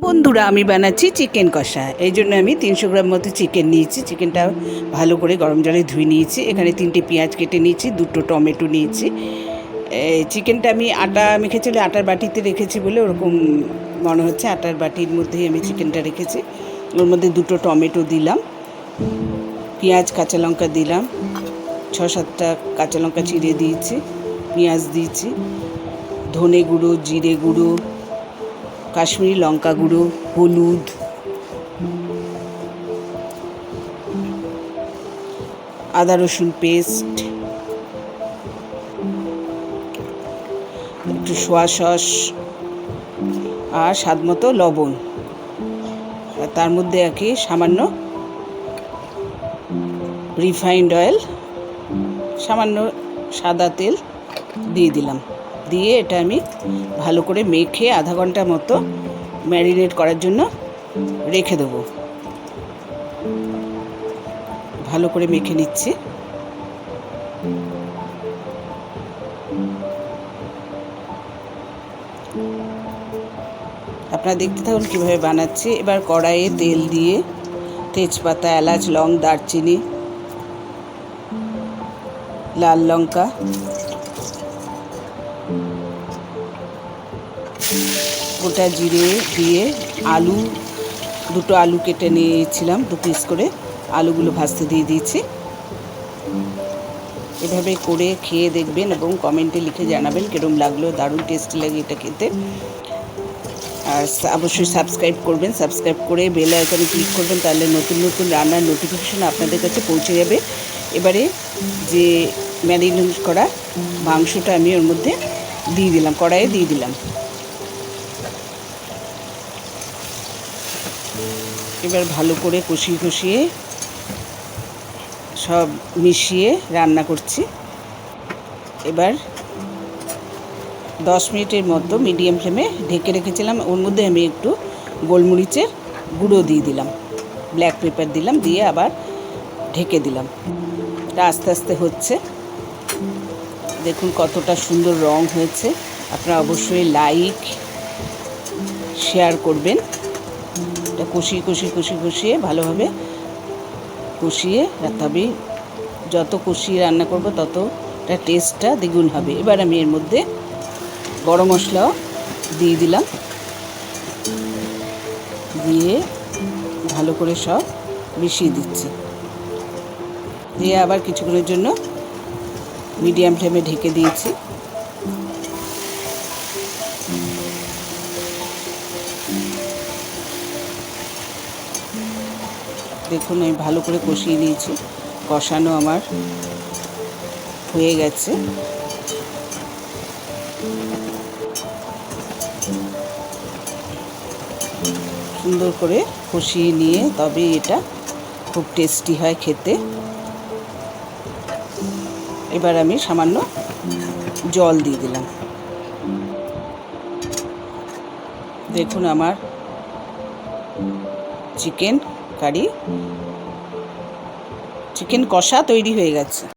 বন্ধুরা, আমি বানাচ্ছি চিকেন কষা। এই জন্য আমি 300 গ্রাম মতো চিকেন নিয়েছি। চিকেনটা ভালো করে গরম জলে ধুয়ে নিয়েছি। এখানে 3টে পেঁয়াজ কেটে নিয়েছি, 2টো টমেটো নিয়েছি। চিকেনটা আমি আটা মেখেছিল, আটার বাটিতে রেখেছি বলে ওরকম মনে হচ্ছে। আটার বাটির মধ্যেই আমি চিকেনটা রেখেছি। ওর মধ্যে 2টো টমেটো দিলাম, পেঁয়াজ কাঁচা লঙ্কা দিলাম, 6-7টা কাঁচা লঙ্কা চিড়ে দিয়েছি, পেঁয়াজ দিয়েছি, ধনে গুঁড়ো, জিরে গুঁড়ো, কাশ্মীরি লঙ্কা গুঁড়ো, হলুদ, আদা রসুন পেস্ট, একটু সোয়া সস আর স্বাদ মতো লবণ। আর তার মধ্যে সামান্য রিফাইন্ড অয়েল, সামান্য সাদা তেল দিয়ে দিলাম। দিয়ে এটা আমি ভালো করে মেখে আধা ঘন্টা মতো ম্যারিনেট করার জন্য রেখে দেবো। ভালো করে মেখে নিচ্ছি। আপনারা দেখতে থাকুন কীভাবে বানাচ্ছি। এবার কড়াইয়ে তেল দিয়ে তেজপাতা, এলাচ, লং, দারচিনি, লাল লঙ্কা, গোটা জিরে দিয়ে দুটো আলু কেটে নিয়েছিলাম 2 পিস করে, আলুগুলো ভাজতে দিয়ে দিয়েছি। এভাবে করে খেয়ে দেখবেন এবং কমেন্টে লিখে জানাবেন কিরম লাগলো। দারুণ টেস্টি লাগে এটা খেতে। আর অবশ্যই সাবস্ক্রাইব করবেন। সাবস্ক্রাইব করে বেল আইকনে ক্লিক করবেন, তাহলে নতুন নতুন রান্নার নোটিফিকেশন আপনাদের কাছে পৌঁছে যাবে। এবারে যে ম্যারিনেট করা মাংসটা আমি ওর মধ্যে দিয়ে দিলাম, কড়াইয়ে দিয়ে দিলাম। এবার ভালো করে কষিয়ে সব মিশিয়ে রান্না করছি। এবার 10 মিনিটের মতো মিডিয়াম ফ্লেমে ঢেকে রেখেছিলাম। ওর মধ্যে আমি একটু গোলমরিচের গুঁড়ো দিয়ে দিলাম, ব্ল্যাক পেপার দিলাম, দিয়ে আবার ঢেকে দিলাম। এটা আস্তে আস্তে হচ্ছে। দেখুন কতটা সুন্দর রং হয়েছে। আপনারা অবশ্যই লাইক শেয়ার করবেন। এটা কষিয়ে ভালোভাবে কষিয়ে রাখতে হবে। যত কষিয়ে রান্না করব তত এটা টেস্টটা দ্বিগুণ হবে। এবার আমি এর মধ্যে গরম মশলাও দিয়ে দিলাম, দিয়ে ভালো করে সব মিশিয়ে দিচ্ছি। দিয়ে আবার কিছুক্ষণের জন্য মিডিয়াম ফ্লেমে ঢেকে দিয়েছি। দেখুন আমি ভালো করে কষিয়ে নিয়েছি। কষানো আমার হয়ে গেছে। সুন্দর করে কষিয়ে নিয়ে তবে এটা খুব টেস্টি হয় খেতে। এবার আমি সামান্য জল দিয়ে দিলাম। দেখুন আমার চিকেন কষা তৈরি হয়ে গেছে।